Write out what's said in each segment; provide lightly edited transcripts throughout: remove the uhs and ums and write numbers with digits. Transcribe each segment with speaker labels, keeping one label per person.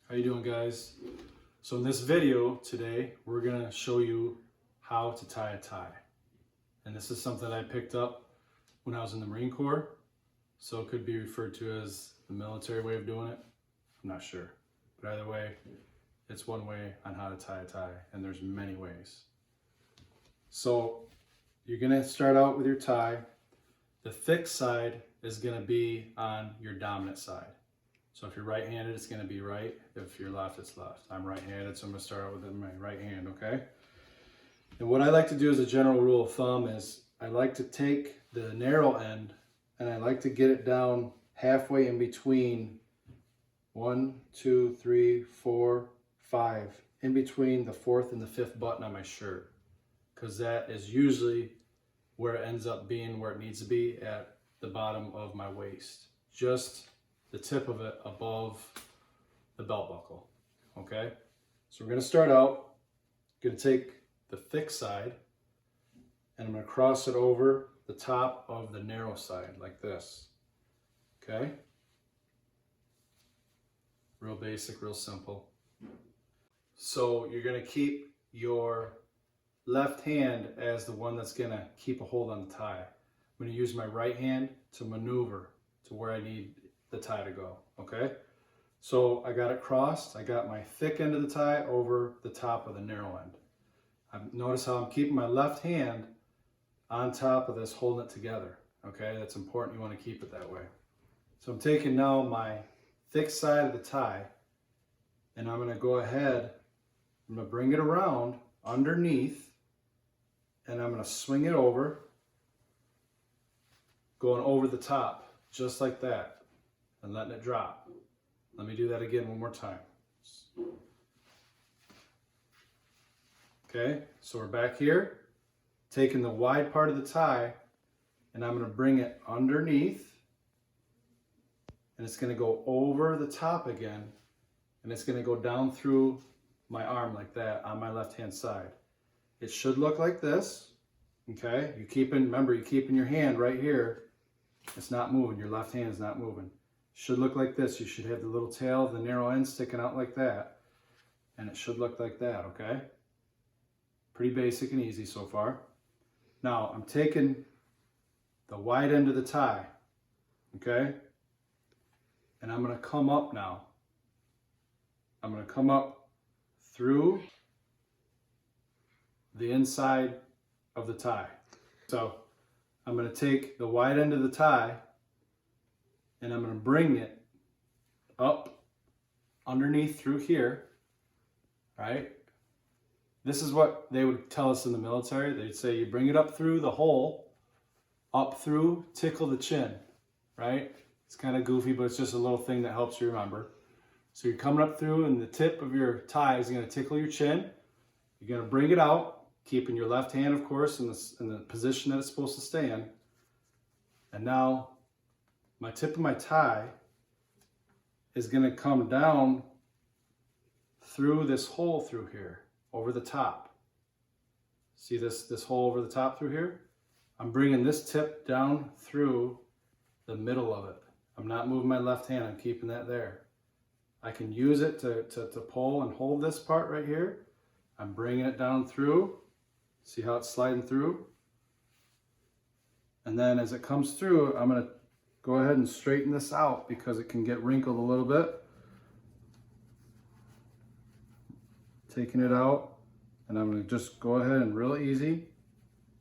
Speaker 1: How you doing, guys? So in this video today, we're gonna show you how to tie a tie. And this is something I picked up when I was in the Marine Corps. So it could be referred to as the military way of doing it. I'm not sure. But either way, it's one way on how to tie a tie, and there's many ways. So you're gonna start out with your tie. The thick side is gonna be on your dominant side. So if you're right-handed, it's gonna be right. If you're left, it's left. I'm right-handed, so I'm gonna start out with my right hand, okay? And what I like to do as a general rule of thumb is I like to take the narrow end and I like to get it down halfway in between 1, 2, 3, 4, 5, in between the 4th and the 5th button on my shirt, because that is usually where it ends up being where it needs to be, at the bottom of my waist. Just the tip of it above the belt buckle, okay? So we're gonna start out, gonna take the thick side and I'm gonna cross it over the top of the narrow side like this, okay? Real basic, real simple. So you're gonna keep your left hand as the one that's gonna keep a hold on the tie. I'm gonna use my right hand to maneuver to where I need the tie to go, okay? So I got it crossed. I got my thick end of the tie over the top of the narrow end. Notice how I'm keeping my left hand on top of this, holding it together, okay? That's important. You want to keep it that way. So I'm taking now my thick side of the tie and I'm going to go ahead, I'm going to bring it around underneath and I'm going to swing it over, going over the top, just like that, and letting it drop. Let me do that again one more time. Okay, so we're back here, taking the wide part of the tie, and I'm going to bring it underneath, and it's going to go over the top again, and it's going to go down through my arm like that on my left-hand side. It should look like this, okay? Remember, you're keeping your hand right here. It's not moving. Your left hand is not moving. Should look like this. You should have the little tail, the narrow end sticking out like that. And it should look like that, okay? Pretty basic and easy so far. Now, I'm taking the wide end of the tie, okay? And I'm gonna come up now. I'm gonna come up through the inside of the tie. So, I'm gonna take the wide end of the tie and I'm going to bring it up underneath through here, right? This is what they would tell us in the military. They'd say you bring it up through the hole, up through, tickle the chin, right? It's kind of goofy, but it's just a little thing that helps you remember. So you're coming up through and the tip of your tie is going to tickle your chin. You're going to bring it out, keeping your left hand, of course, in the position that it's supposed to stay in. And now my tip of my tie is going to come down through this hole through here, over the top. See this hole over the top through here? I'm bringing this tip down through the middle of it. I'm not moving my left hand, I'm keeping that there. I can use it to pull and hold this part right here. I'm bringing it down through. See how it's sliding through? And then as it comes through, I'm going to go ahead and straighten this out because it can get wrinkled a little bit. Taking it out, and I'm going to just go ahead and real easy.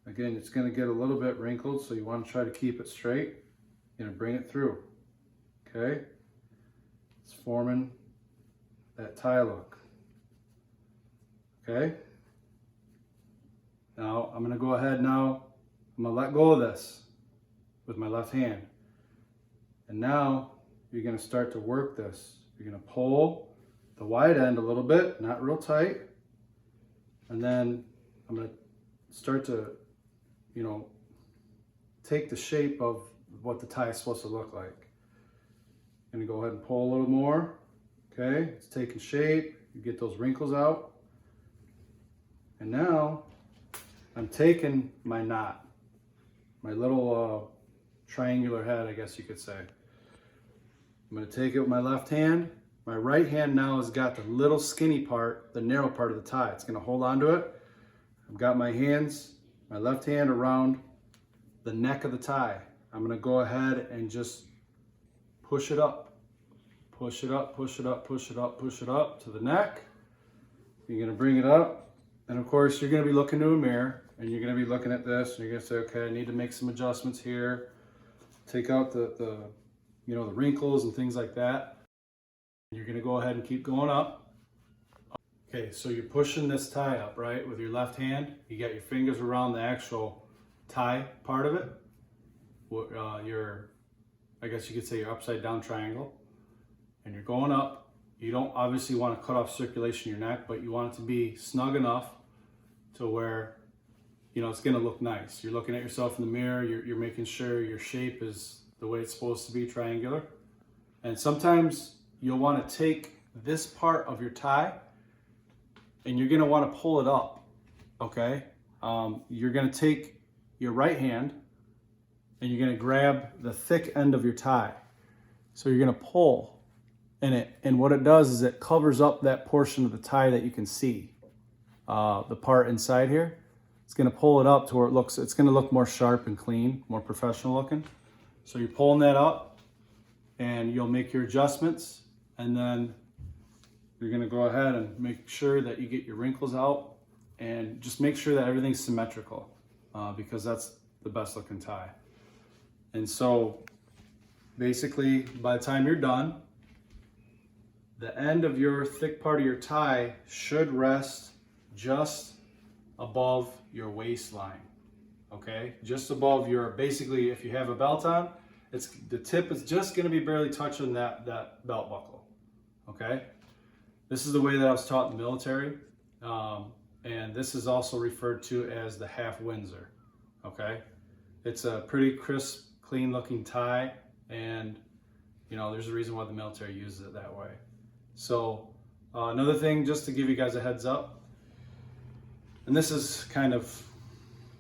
Speaker 1: Again, it's going to get a little bit wrinkled, so you want to try to keep it straight. You're going to bring it through. Okay? It's forming that tie look. Okay? Now, I'm going to go ahead now. I'm going to let go of this with my left hand. And now you're going to start to work this. You're going to pull the wide end a little bit, not real tight. And then I'm going to start to, take the shape of what the tie is supposed to look like. I'm going to go ahead and pull a little more. Okay, it's taking shape. You get those wrinkles out. And now I'm taking my knot, my little triangular head, I guess you could say. I'm going to take it with my left hand My right hand now has got the little skinny part, the narrow part of the tie. It's gonna hold on to it. I've got my hands, my left hand around the neck of the tie. I'm gonna go ahead and just push it up. Push it up, push it up, push it up, push it up to the neck. You're gonna bring it up. And of course, you're gonna be looking to a mirror and you're gonna be looking at this and you're gonna say, okay, I need to make some adjustments here. Take out the wrinkles and things like that. You're gonna go ahead and keep going up. Okay, so you're pushing this tie up, right, with your left hand. You got your fingers around the actual tie part of it. I guess you could say your upside down triangle. And you're going up. You don't obviously want to cut off circulation in your neck, but you want it to be snug enough to where, it's gonna look nice. You're looking at yourself in the mirror, you're making sure your shape is the way it's supposed to be, triangular. And sometimes you'll want to take this part of your tie and you're gonna want to pull it up, okay? You're gonna take your right hand and you're gonna grab the thick end of your tie. So you're gonna pull in it, and what it does is it covers up that portion of the tie that you can see. The part inside here, it's gonna pull it up to where it's gonna look more sharp and clean, more professional looking. So you're pulling that up and you'll make your adjustments, and then you're gonna go ahead and make sure that you get your wrinkles out and just make sure that everything's symmetrical because that's the best looking tie. And so basically by the time you're done, the end of your thick part of your tie should rest just above your waistline, okay? Just above basically if you have a belt on, the tip is just gonna be barely touching that belt buckle, okay? This is the way that I was taught in the military, and this is also referred to as the half-Windsor, okay? It's a pretty crisp, clean looking tie, and there's a reason why the military uses it that way. So another thing, just to give you guys a heads up, and this is kind of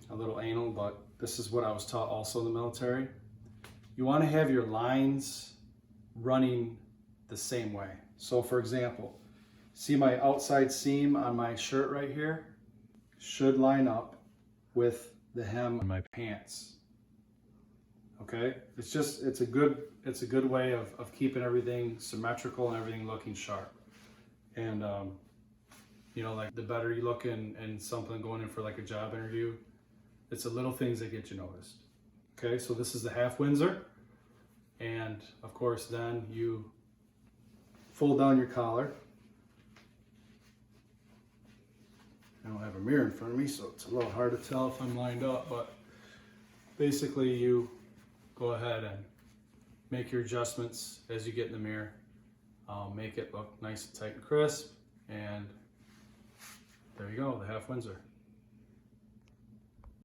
Speaker 1: a little anal, but this is what I was taught also in the military. You want to have your lines running the same way. So for example, see my outside seam on my shirt right here should line up with the hem of my pants. Okay, it's a good way of keeping everything symmetrical and everything looking sharp. And like the better you look in something going in for like a job interview, it's the little things that get you noticed. Okay, so this is the half-Windsor, and of course then you fold down your collar. I don't have a mirror in front of me, so it's a little hard to tell if I'm lined up, but basically you go ahead and make your adjustments as you get in the mirror. Make it look nice and tight and crisp, and there you go, the half-Windsor.